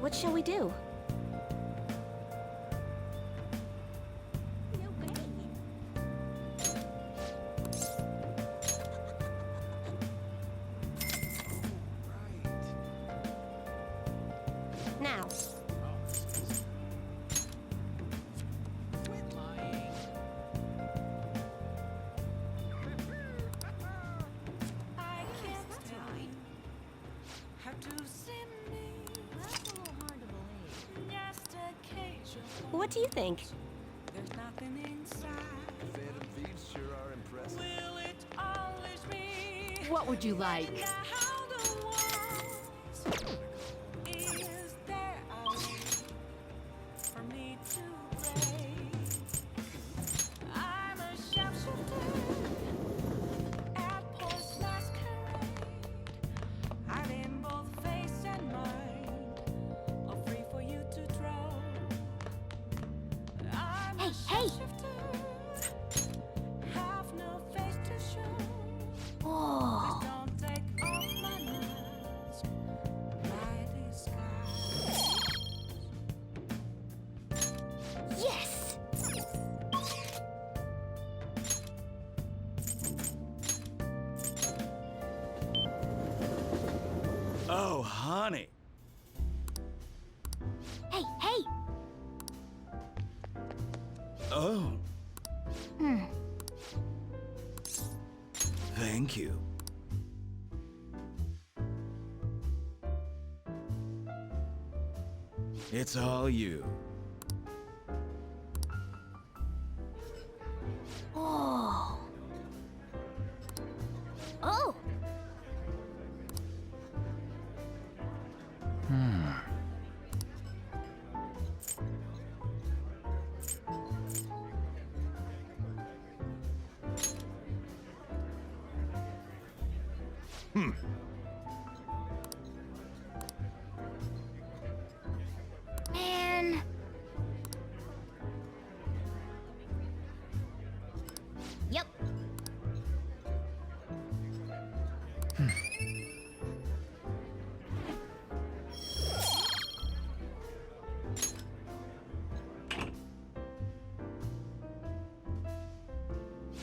What shall we do? Now. What do you think? There's nothing inside. Phantom thieves sure are impressive. Will it always be? What would you like? How the world is there a way for me to break? I'm a sharpshooter at Port's masquerade. I'm in both face and mind, all free for you to throw. I'm a sharpshooter, have no face to show. Oh. Don't take off my mask, my disguise. Yes! Oh, honey. Hey, hey! Oh. Thank you. It's all you. Oh. Oh! Man. Yep.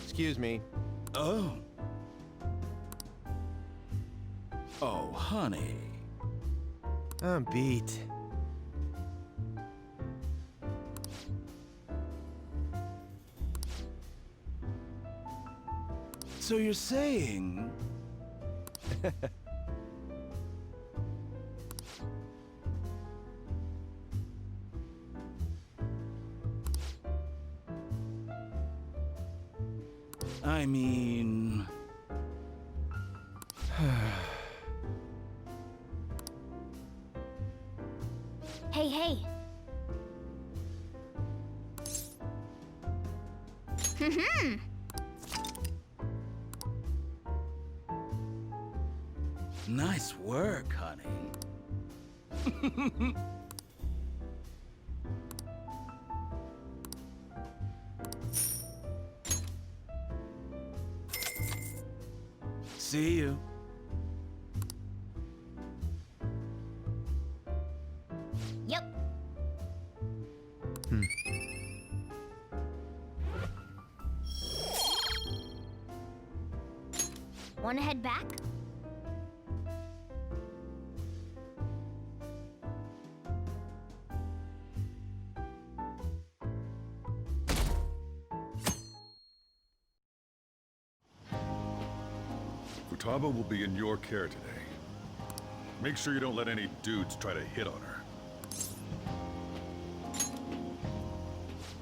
Excuse me. Oh. Oh, honey. I'm beat. So you're saying... I mean... Hey, hey. Nice work, honey. See you. Yep. Wanna head back? Futaba will be in your care today. Make sure you don't let any dudes try to hit on her.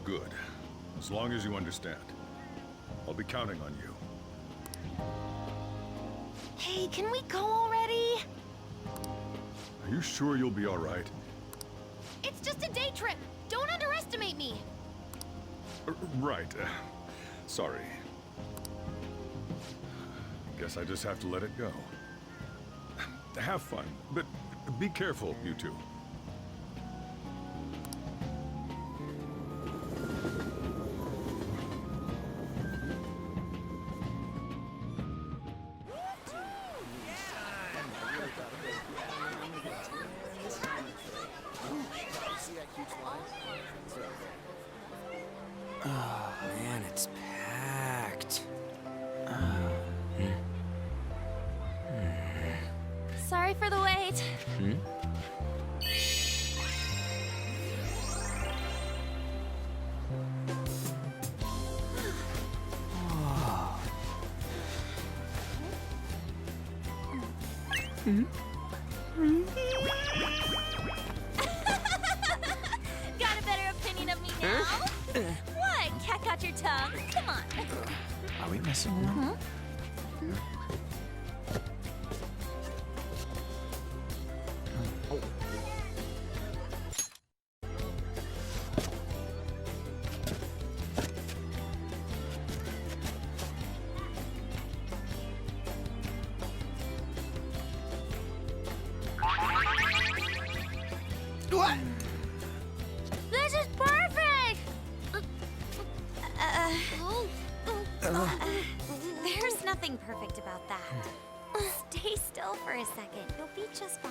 Good. As long as you understand. I'll be counting on you. Hey, can we go already? Are you sure you'll be all right? It's just a day trip. Don't underestimate me. Right. Sorry. Guess I just have to let it go. Have fun, but be careful, you two. Oh man, it's packed. Sorry for the wait. Got a better opinion of me now? What? Cat got your tongue? Come on. Are we messing around? What? This is perfect! There's nothing perfect about that. Stay still for a second. You'll be just fine.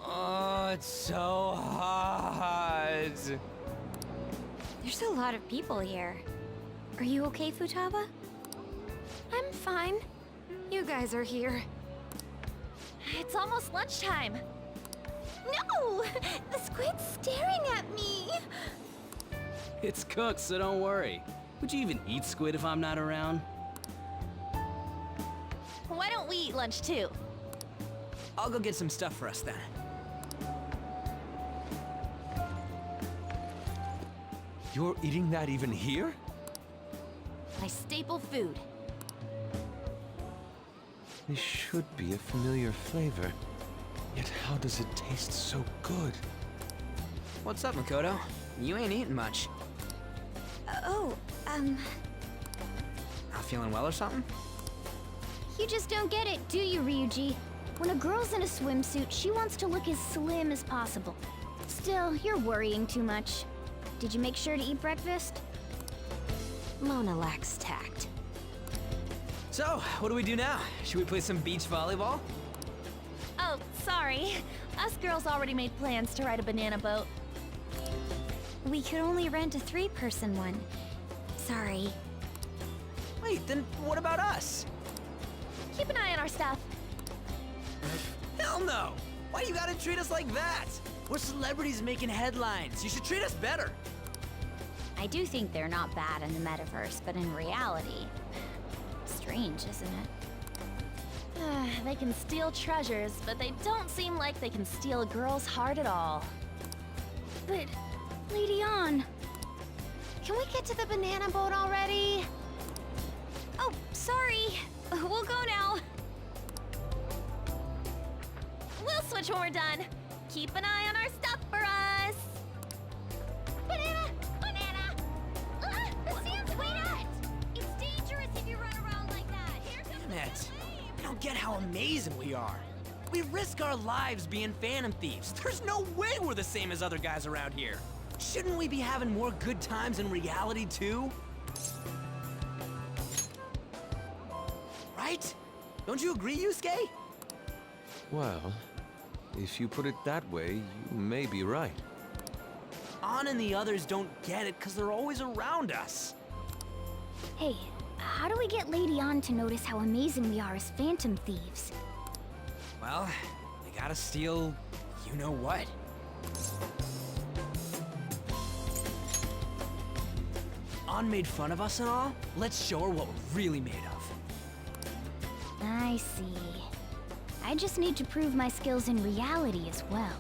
Oh, it's so hot. There's a lot of people here. Are you okay, Futaba? I'm fine. You guys are here. It's almost lunchtime. No! The squid's staring at me! It's cooked, so don't worry. Would you even eat squid if I'm not around? Why don't we eat lunch too? I'll go get some stuff for us then. You're eating that even here? My staple food. This should be a familiar flavor. Yet how does it taste so good? What's up, Makoto? You ain't eating much. Not feeling well or something? You just don't get it, do you, Ryuji? When a girl's in a swimsuit, she wants to look as slim as possible. Still, you're worrying too much. Did you make sure to eat breakfast? Mona lacks tact. So, what do we do now? Should we play some beach volleyball? Oh, sorry. Us girls already made plans to ride a banana boat. We could only rent a 3-person one. Sorry. Wait, then what about us? Keep an eye on our stuff. Hell no! Why you gotta treat us like that? We're celebrities making headlines. You should treat us better. I do think they're not bad in the metaverse, but in reality... strange, isn't it? They can steal treasures, but they don't seem like they can steal a girl's heart at all. But, Lady Ann... Can we get to the banana boat already? Oh, sorry. We'll go now. We'll switch when we're done. Keep an eye on our stuff for us. Banana! Banana! Ah, the sand's wet! It's dangerous if you run around like that. Here comes the Damn it. flame. I don't get how amazing we are. We risk our lives being phantom thieves. There's no way we're the same as other guys around here. Shouldn't we be having more good times in reality too? Right? Don't you agree, Yusuke? Well, if you put it that way, you may be right. An and the others don't get it because they're always around us. Hey, how do we get Lady Ann to notice how amazing we are as phantom thieves? Well, we gotta steal you know what. An made fun of us and all. Let's show her what we're really made of. I see. I just need to prove my skills in reality as well.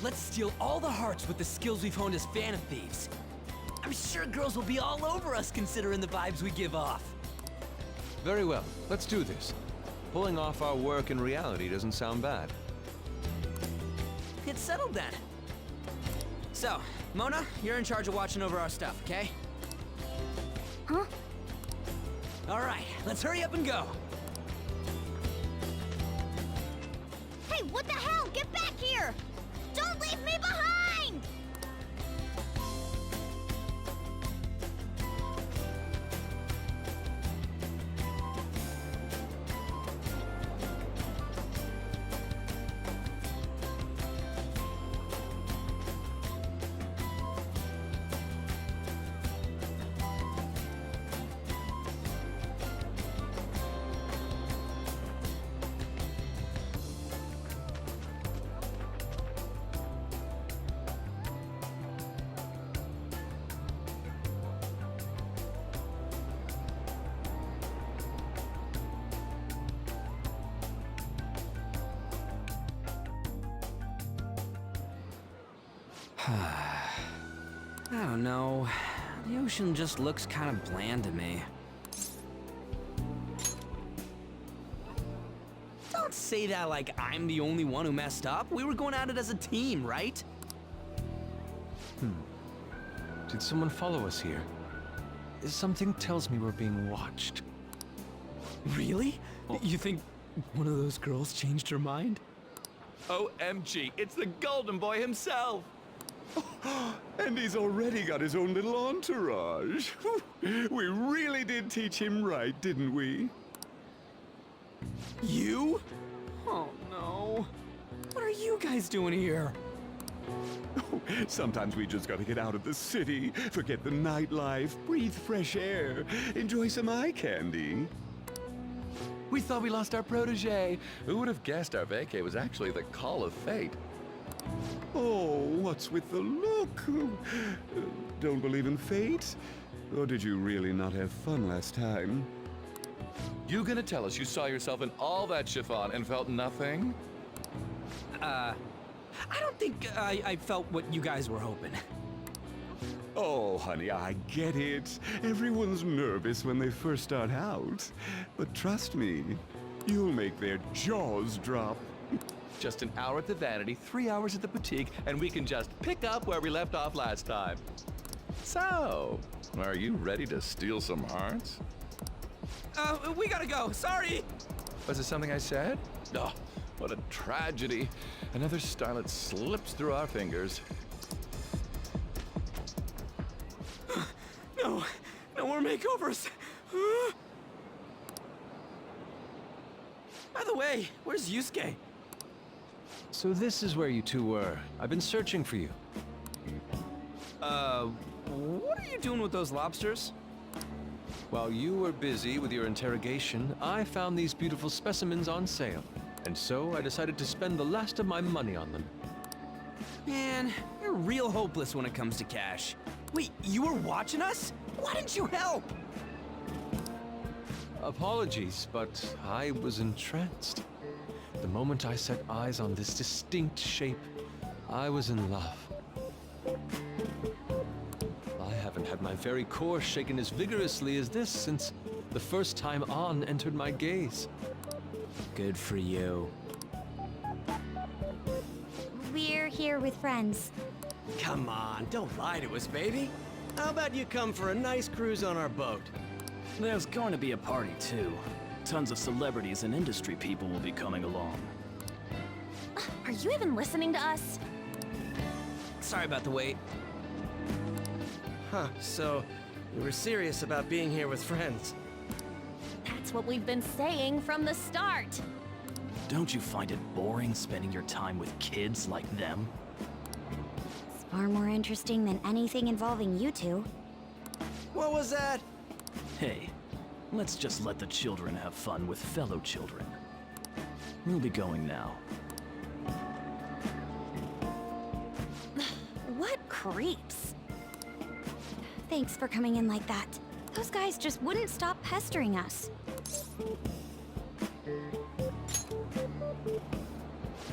Let's steal all the hearts with the skills we've honed as phantom thieves. I'm sure girls will be all over us considering the vibes we give off. Very well, let's do this. Pulling off our work in reality doesn't sound bad. It's settled then. So, Mona, you're in charge of watching over our stuff, okay? Huh? All right, let's hurry up and go. Hey, what the hell? Get back here! Don't leave me behind! I don't know. The ocean just looks kind of bland to me. Don't say that like I'm the only one who messed up. We were going at it as a team, right? Did someone follow us here? Something tells me we're being watched. Really? You think one of those girls changed her mind? OMG, it's the Golden Boy himself! And he's already got his own little entourage. We really did teach him right, didn't we? You? Oh no. What are you guys doing here? Sometimes we just gotta get out of the city, forget the nightlife, breathe fresh air, enjoy some eye candy. We thought we lost our protege. Who would have guessed our vacay was actually the call of fate? Oh, what's with the look? Don't believe in fate? Or did you really not have fun last time? You gonna tell us you saw yourself in all that chiffon and felt nothing? I don't think I felt what you guys were hoping. Oh, honey, I get it. Everyone's nervous when they first start out. But trust me, you'll make their jaws drop. Just an hour at the Vanity, 3 hours at the boutique, and we can just pick up where we left off last time. So, are you ready to steal some hearts? We gotta go. Sorry. Was it something I said? Oh, what a tragedy. Another starlet slips through our fingers. No more makeovers. By the way, where's Yusuke? So this is where you two were. I've been searching for you. What are you doing with those lobsters? While you were busy with your interrogation, I found these beautiful specimens on sale. And so I decided to spend the last of my money on them. Man, you're real hopeless when it comes to cash. Wait, you were watching us? Why didn't you help? Apologies, but I was entranced. The moment I set eyes on this distinct shape, I was in love. I haven't had my very core shaken as vigorously as this since the first time On entered my gaze. Good for you. We're here with friends. Come on, don't lie to us, baby. How about you come for a nice cruise on our boat? There's going to be a party, too. Tons of celebrities and industry people will be coming along. Are you even listening to us? Sorry about the wait. Huh, so you were serious about being here with friends. That's what we've been saying from the start. Don't you find it boring spending your time with kids like them? It's far more interesting than anything involving you two. What was that? Hey, let's just let the children have fun with fellow children. We'll be going now. What creeps. Thanks for coming in like that. Those guys just wouldn't stop pestering us.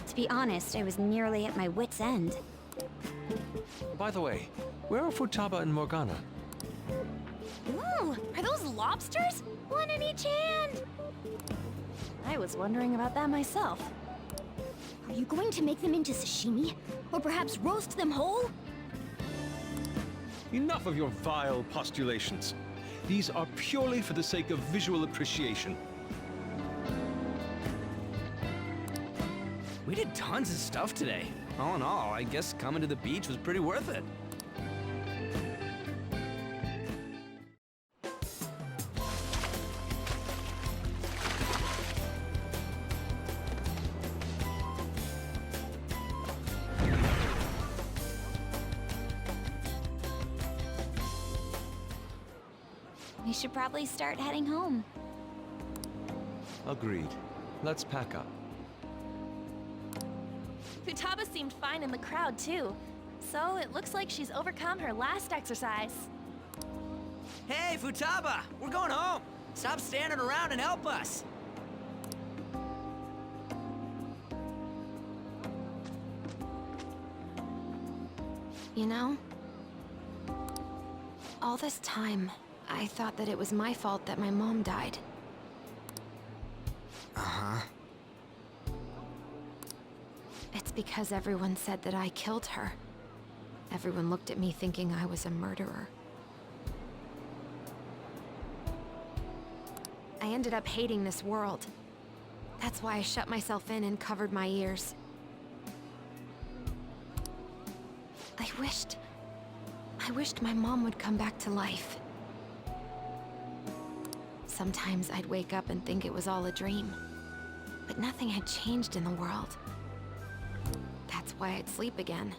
To be honest, I was nearly at my wit's end. By the way, where are Futaba and Morgana? Ooh, are those lobsters? One in each hand! I was wondering about that myself. Are you going to make them into sashimi? Or perhaps roast them whole? Enough of your vile postulations. These are purely for the sake of visual appreciation. We did tons of stuff today. All in all, I guess coming to the beach was pretty worth it. We should probably start heading home. Agreed. Let's pack up. Futaba seemed fine in the crowd, too. So it looks like she's overcome her last exercise. Hey, Futaba! We're going home! Stop standing around and help us! You know, all this time, I thought that it was my fault that my mom died. Uh-huh. It's because everyone said that I killed her. Everyone looked at me thinking I was a murderer. I ended up hating this world. That's why I shut myself in and covered my ears. I wished my mom would come back to life. Sometimes I'd wake up and think it was all a dream. But nothing had changed in the world. That's why I'd sleep again.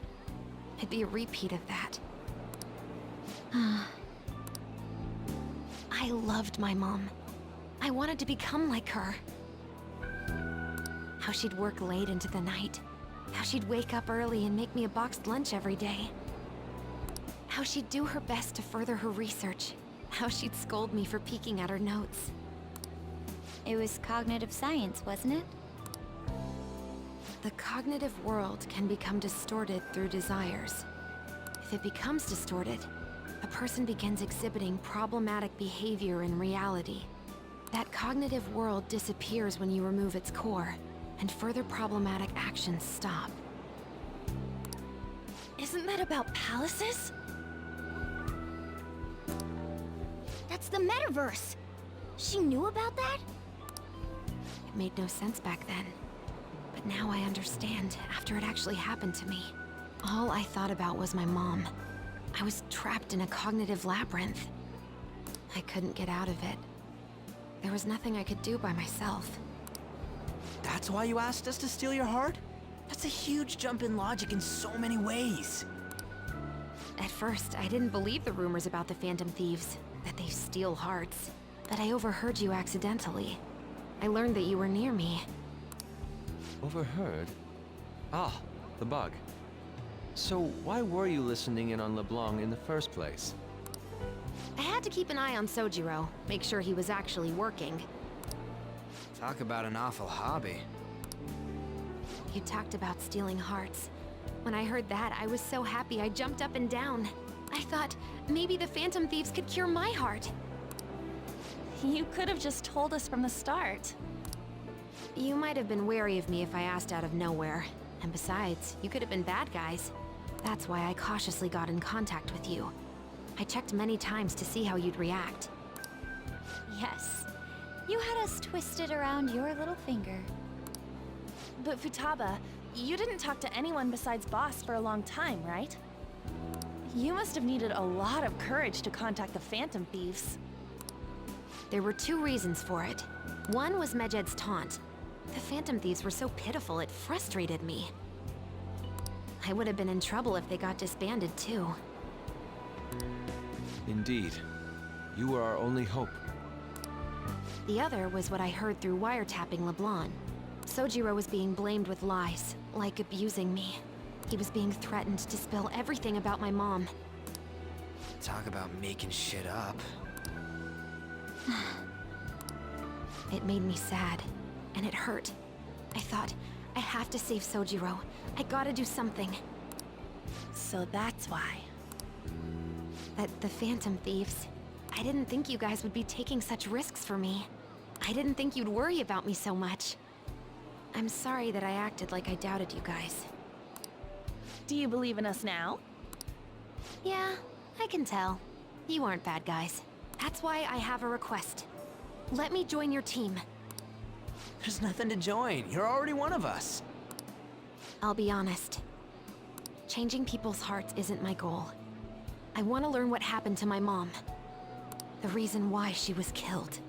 It'd be a repeat of that. I loved my mom. I wanted to become like her. How she'd work late into the night. How she'd wake up early and make me a boxed lunch every day. How she'd do her best to further her research. How she'd scold me for peeking at her notes. It was cognitive science, wasn't it? The cognitive world can become distorted through desires. If it becomes distorted, a person begins exhibiting problematic behavior in reality. That cognitive world disappears when you remove its core, and further problematic actions stop. Isn't that about palaces? That's the metaverse! She knew about that? It made no sense back then. But now I understand, after it actually happened to me. All I thought about was my mom. I was trapped in a cognitive labyrinth. I couldn't get out of it. There was nothing I could do by myself. That's why you asked us to steal your heart? That's a huge jump in logic in so many ways. At first, I didn't believe the rumors about the Phantom Thieves, that they steal hearts. But I overheard you accidentally. I learned that you were near me. Overheard? Ah, the bug. So why were you listening in on LeBlanc in the first place? I had to keep an eye on Sojiro, make sure he was actually working. Talk about an awful hobby. You talked about stealing hearts. When I heard that, I was so happy I jumped up and down. I thought, maybe the Phantom Thieves could cure my heart. You could have just told us from the start. You might have been wary of me if I asked out of nowhere. And besides, you could have been bad guys. That's why I cautiously got in contact with you. I checked many times to see how you'd react. Yes. You had us twisted around your little finger. But Futaba, you didn't talk to anyone besides Boss for a long time, right? You must have needed a lot of courage to contact the Phantom Thieves. There were two reasons for it. One was Medjed's taunt. The Phantom Thieves were so pitiful it frustrated me. I would have been in trouble if they got disbanded too. Indeed. You were our only hope. The other was what I heard through wiretapping LeBlanc. Sojiro was being blamed with lies, like abusing me. He was being threatened to spill everything about my mom. Talk about making shit up. It made me sad, and it hurt. I thought, I have to save Sojiro. I gotta do something. So that's why. But the Phantom Thieves, I didn't think you guys would be taking such risks for me. I didn't think you'd worry about me so much. I'm sorry that I acted like I doubted you guys. Do you believe in us now? Yeah, I can tell. You aren't bad guys. That's why I have a request. Let me join your team. There's nothing to join. You're already one of us. I'll be honest. Changing people's hearts isn't my goal. I want to learn what happened to my mom. The reason why she was killed.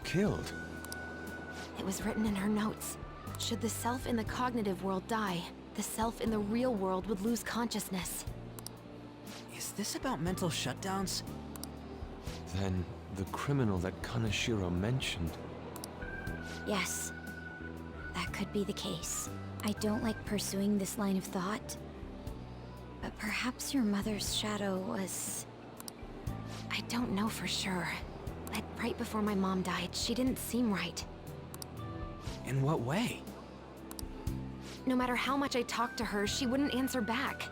Killed? It was written in her notes. Should the self in the cognitive world die, the self in the real world would lose consciousness. Is this about mental shutdowns? Then the criminal that Kaneshiro mentioned. Yes, that could be the case. I don't like pursuing this line of thought, but perhaps your mother's shadow was... I don't know for sure. But right before my mom died, she didn't seem right. In what way? No matter how much I talked to her, she wouldn't answer back.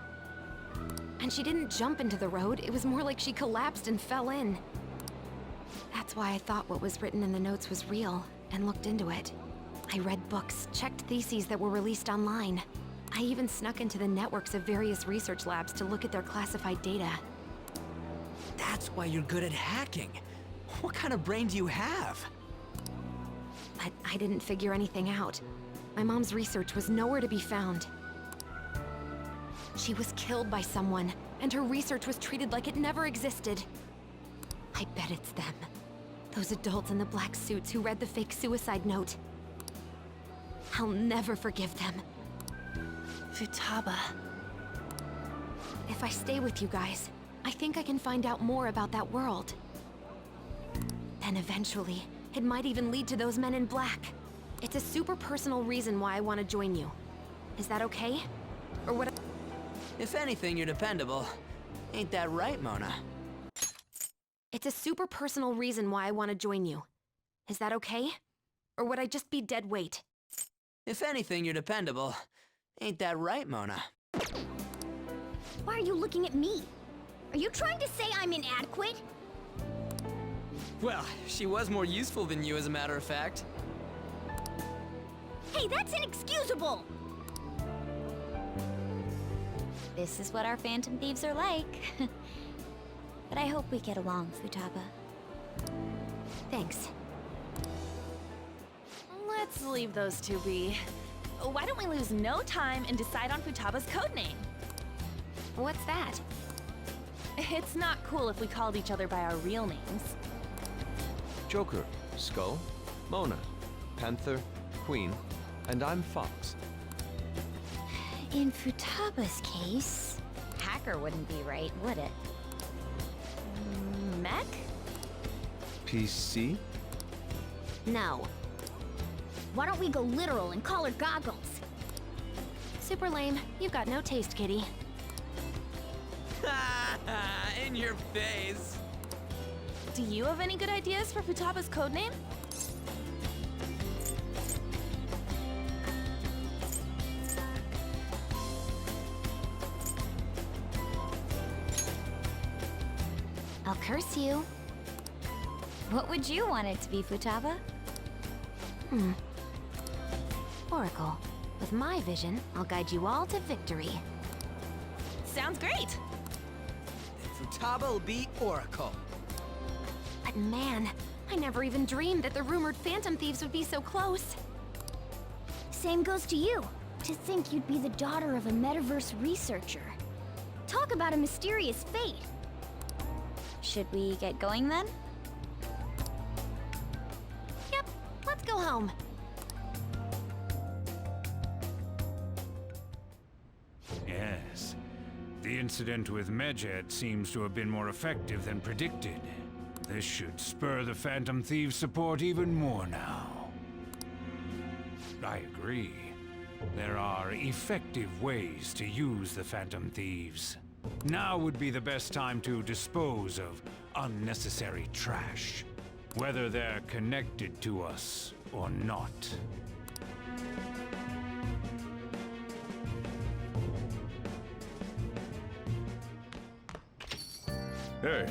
And she didn't jump into the road, it was more like she collapsed and fell in. That's why I thought what was written in the notes was real, and looked into it. I read books, checked theses that were released online. I even snuck into the networks of various research labs to look at their classified data. That's why you're good at hacking. What kind of brain do you have? But I didn't figure anything out. My mom's research was nowhere to be found. She was killed by someone, and her research was treated like it never existed. I bet it's them. Those adults in the black suits who read the fake suicide note. I'll never forgive them. Futaba. If I stay with you guys, I think I can find out more about that world. Then eventually, it might even lead to those men in black. It's a super personal reason why I want to join you. Is that okay? Or what? If anything, you're dependable. Ain't that right, Mona? It's a super personal reason why I want to join you. Is that okay? Or would I just be dead weight? If anything, you're dependable. Ain't that right, Mona? Why are you looking at me? Are you trying to say I'm inadequate? Well, she was more useful than you, as a matter of fact. Hey, that's inexcusable! This is what our Phantom Thieves are like. But I hope we get along, Futaba. Thanks. Let's leave those two be. Why don't we lose no time and decide on Futaba's codename? What's that? It's not cool if we called each other by our real names. Joker, Skull, Mona, Panther, Queen, and I'm Fox. In Futaba's case, hacker wouldn't be right, would it? Mech? PC? No. Why don't we go literal and call her Goggles? Super lame. You've got no taste, kitty. In your face. Do you have any good ideas for Futaba's codename? I'll curse you. What would you want it to be, Futaba? Oracle. With my vision, I'll guide you all to victory. Sounds great! Futaba will be Oracle. But man, I never even dreamed that the rumored Phantom Thieves would be so close. Same goes to you. To think you'd be the daughter of a metaverse researcher. Talk about a mysterious fate. Should we get going then? Yep, let's go home. Yes. The incident with Medjed seems to have been more effective than predicted. This should spur the Phantom Thieves' support even more now. I agree. There are effective ways to use the Phantom Thieves. Now would be the best time to dispose of unnecessary trash, whether they're connected to us or not. Hey.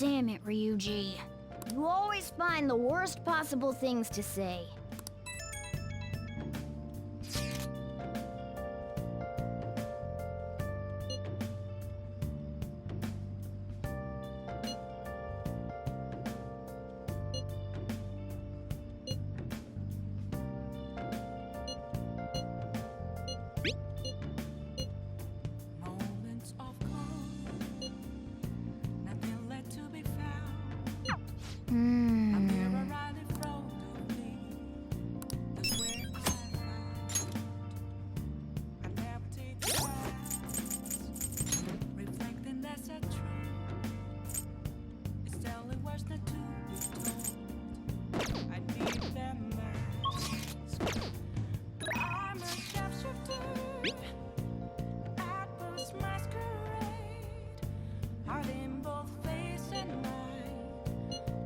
Damn it, Ryuji. You always find the worst possible things to say. Moments of calm, nothing left to be found. A mirror right in front of me. That's where I found. I never take chance. Reflecting that's a truth. It's telling words not to be told. I need that mask. I'm a shapeshifter. Atlas masquerade. Heart in both face and mind.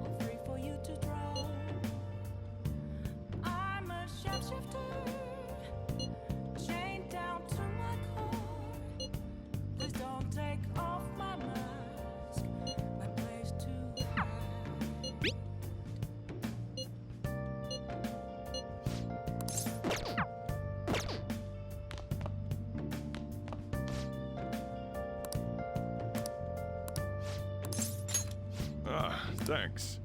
All free for you to draw. I'm a shapeshifter. Chained down to my core. Please don't take off my mask. My place to hide. Ah, thanks.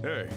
Hey.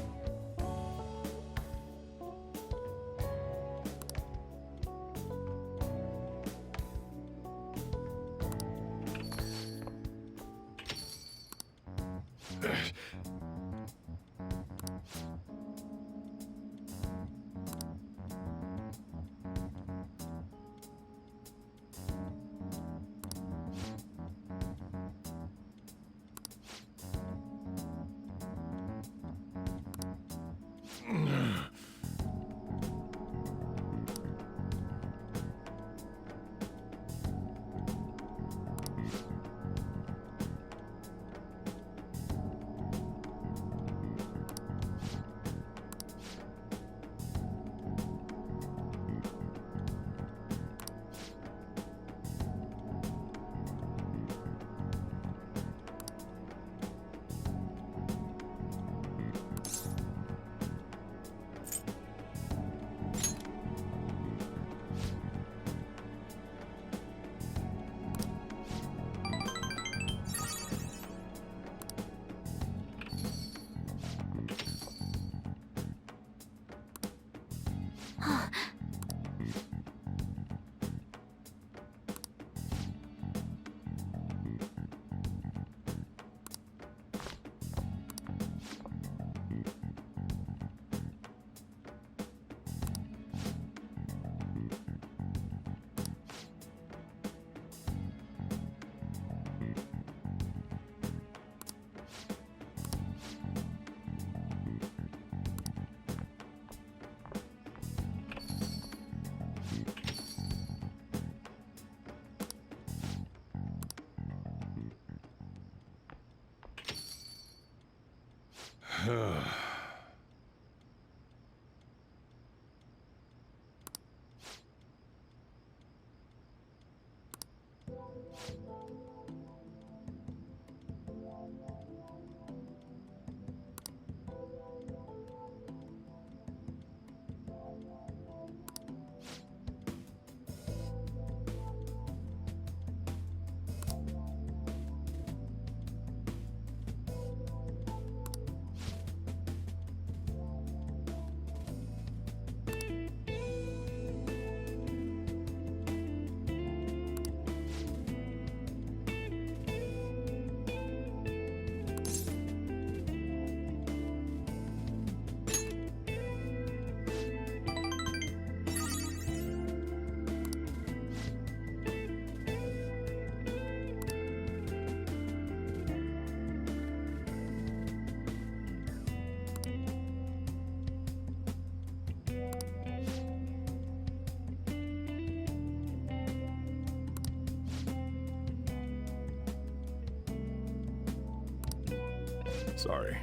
Sorry.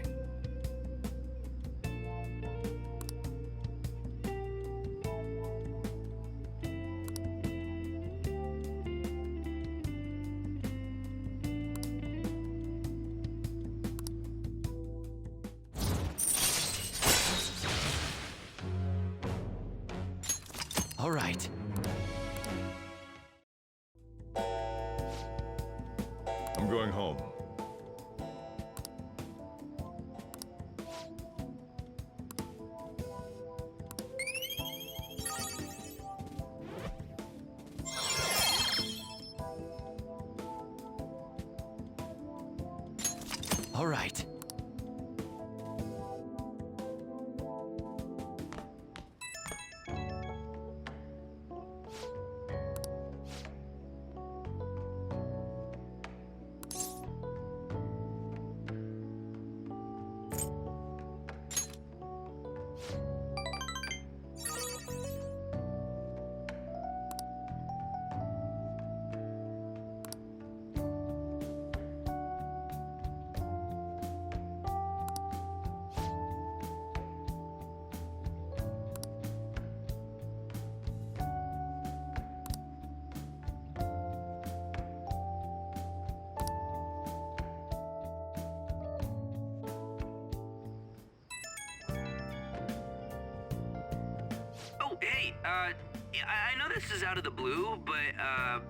All right. I'm going home. All right. Oh, hey, yeah, I know this is out of the blue, but,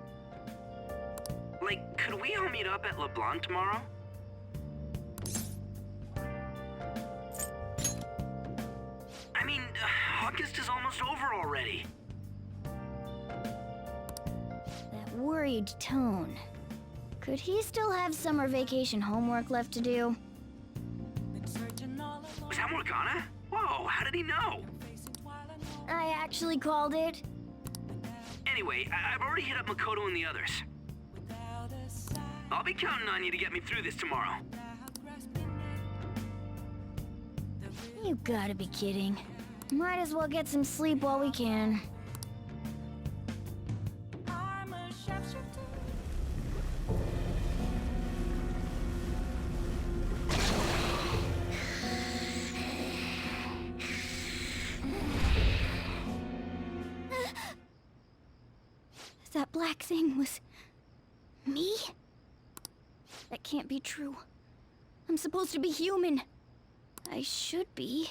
like, could we all meet up at LeBlanc tomorrow? I mean, August is almost over already. That worried tone. Could he still have summer vacation homework left to do? Was that Morgana? Whoa, how did he know? I actually called it. Anyway, I've already hit up Makoto and the others. I'll be counting on you to get me through this tomorrow. You gotta be kidding. Might as well get some sleep while we can. That black thing was... me? That can't be true. I'm supposed to be human. I should be.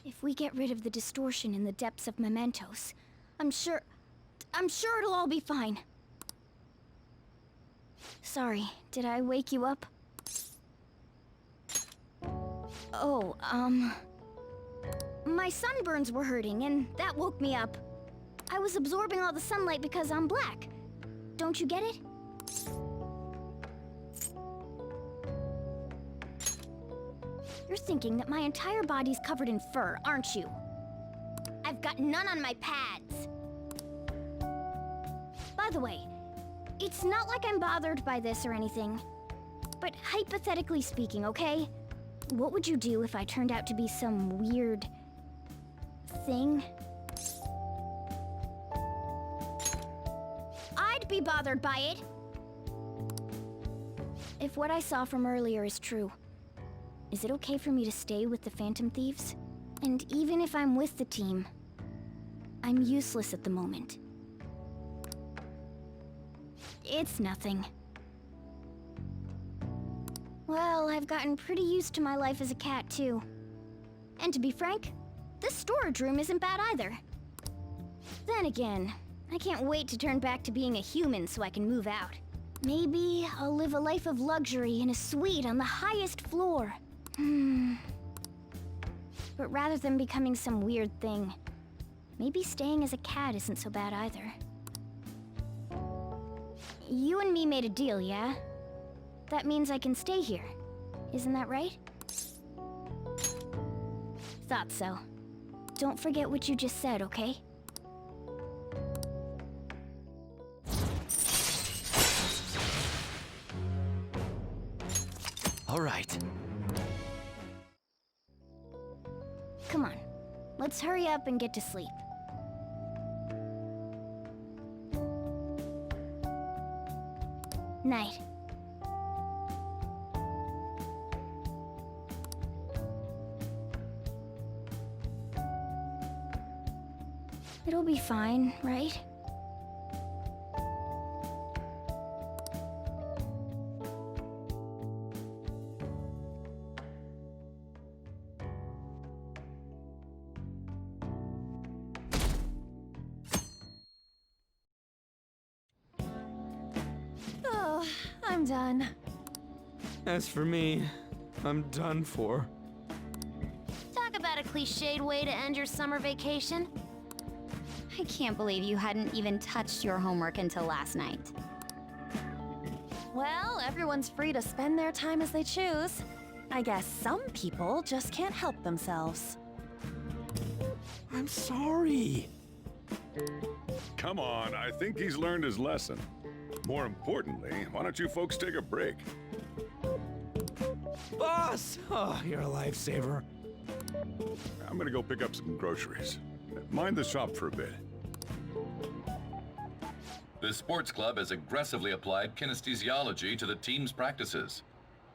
If we get rid of the distortion in the depths of mementos, I'm sure it'll all be fine. Sorry, did I wake you up? Oh, my sunburns were hurting, and that woke me up. I was absorbing all the sunlight because I'm black. Don't you get it? You're thinking that my entire body's covered in fur, aren't you? I've got none on my pads. By the way, it's not like I'm bothered by this or anything. But hypothetically speaking, okay? What would you do if I turned out to be some weird... thing? I'd be bothered by it. If what I saw from earlier is true, is it okay for me to stay with the Phantom Thieves? And even if I'm with the team, I'm useless at the moment. It's nothing. Well, I've gotten pretty used to my life as a cat, too. And to be frank, this storage room isn't bad either. Then again, I can't wait to turn back to being a human so I can move out. Maybe I'll live a life of luxury in a suite on the highest floor. But rather than becoming some weird thing, maybe staying as a cat isn't so bad either. You and me made a deal, yeah? That means I can stay here. Isn't that right? Thought so. Don't forget what you just said, okay? All right. Come on. Let's hurry up and get to sleep. Night. It'll be fine, right? Oh, I'm done. As for me, I'm done for. Talk about a cliched way to end your summer vacation. I can't believe you hadn't even touched your homework until last night. Well, everyone's free to spend their time as they choose. I guess some people just can't help themselves. I'm sorry. Come on, I think he's learned his lesson. More importantly, why don't you folks take a break? Boss! Oh, you're a lifesaver. I'm gonna go pick up some groceries. Mind the shop for a bit. The sports club has aggressively applied kinesthesiology to the team's practices.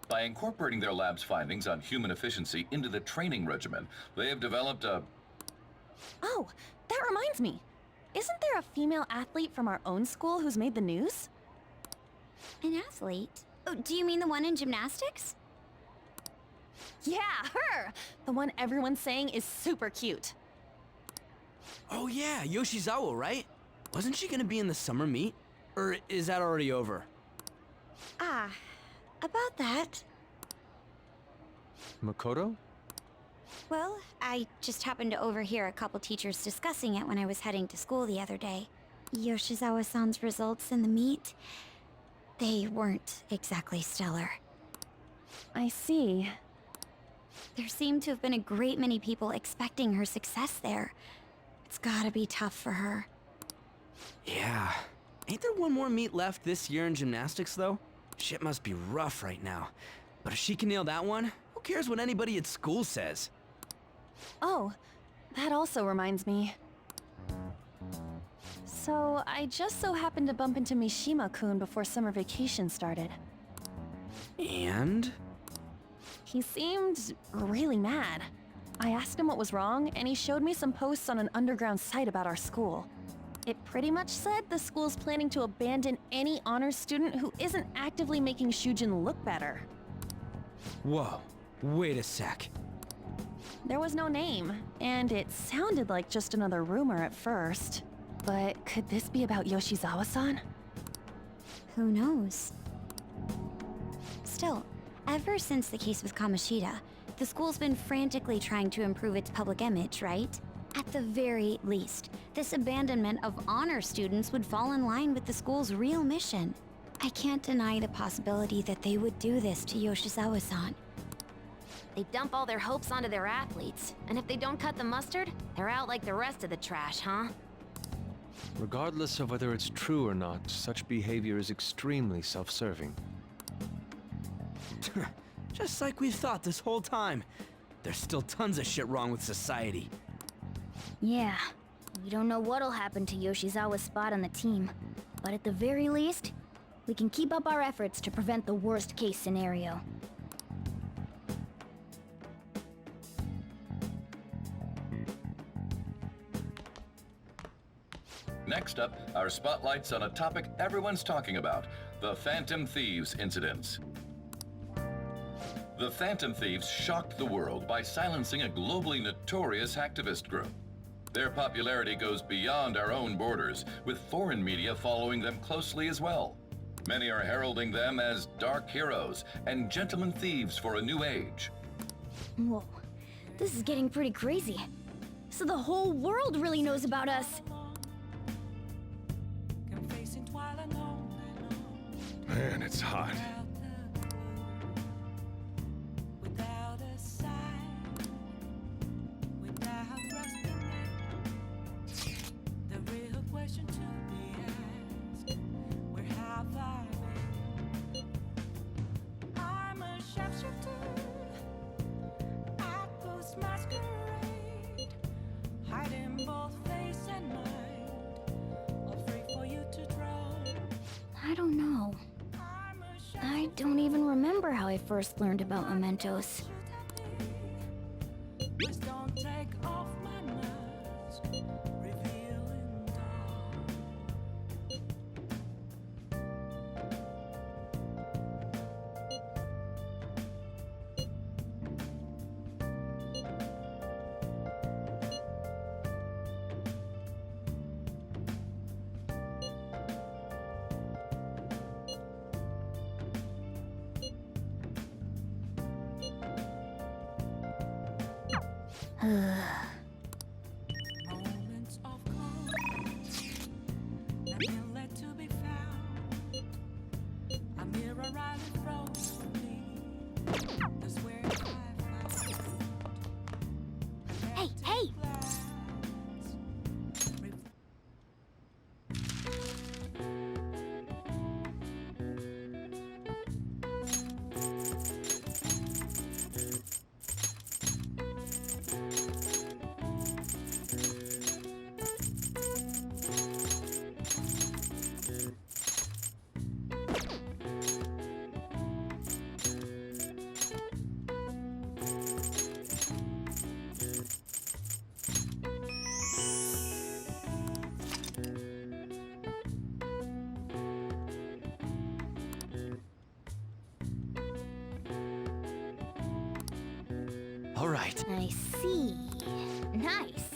By incorporating their lab's findings on human efficiency into the training regimen, they have developed a... Oh, that reminds me. Isn't there a female athlete from our own school who's made the news? An athlete? Oh, do you mean the one in gymnastics? Yeah, her! The one everyone's saying is super cute. Oh yeah, Yoshizawa, right? Wasn't she gonna be in the summer meet? Or is that already over? Ah, about that. Makoto? Well, I just happened to overhear a couple teachers discussing it when I was heading to school the other day. Yoshizawa-san's results in the meet, they weren't exactly stellar. I see. There seemed to have been a great many people expecting her success there. It's gotta be tough for her. Yeah. Ain't there one more meet left this year in gymnastics, though? Shit must be rough right now. But if she can nail that one, who cares what anybody at school says? Oh, that also reminds me. So, I just so happened to bump into Mishima-kun before summer vacation started. And? He seemed really mad. I asked him what was wrong, and he showed me some posts on an underground site about our school. It pretty much said the school's planning to abandon any honors student who isn't actively making Shujin look better. Whoa, wait a sec. There was no name, and it sounded like just another rumor at first. But could this be about Yoshizawa-san? Who knows? Still, ever since the case with Kamoshida, the school's been frantically trying to improve its public image, right? At the very least, this abandonment of honor students would fall in line with the school's real mission. I can't deny the possibility that they would do this to Yoshizawa-san. They dump all their hopes onto their athletes, and if they don't cut the mustard, they're out like the rest of the trash, huh? Regardless of whether it's true or not, such behavior is extremely self-serving. Just like we've thought this whole time. There's still tons of shit wrong with society. Yeah, we don't know what'll happen to Yoshizawa's spot on the team. But at the very least, we can keep up our efforts to prevent the worst-case scenario. Next up, our spotlight's on a topic everyone's talking about, the Phantom Thieves incidents. The Phantom Thieves shocked the world by silencing a globally notorious hacktivist group. Their popularity goes beyond our own borders, with foreign media following them closely as well. Many are heralding them as dark heroes and gentlemen thieves for a new age. Whoa, this is getting pretty crazy. So the whole world really knows about us. Man, it's hot. I don't know. I don't even remember how I first learned about mementos. Moments of calm, nothing left to be found. A mirror right in front of me. That's where I found. Hey, hey! All right. I see. Nice.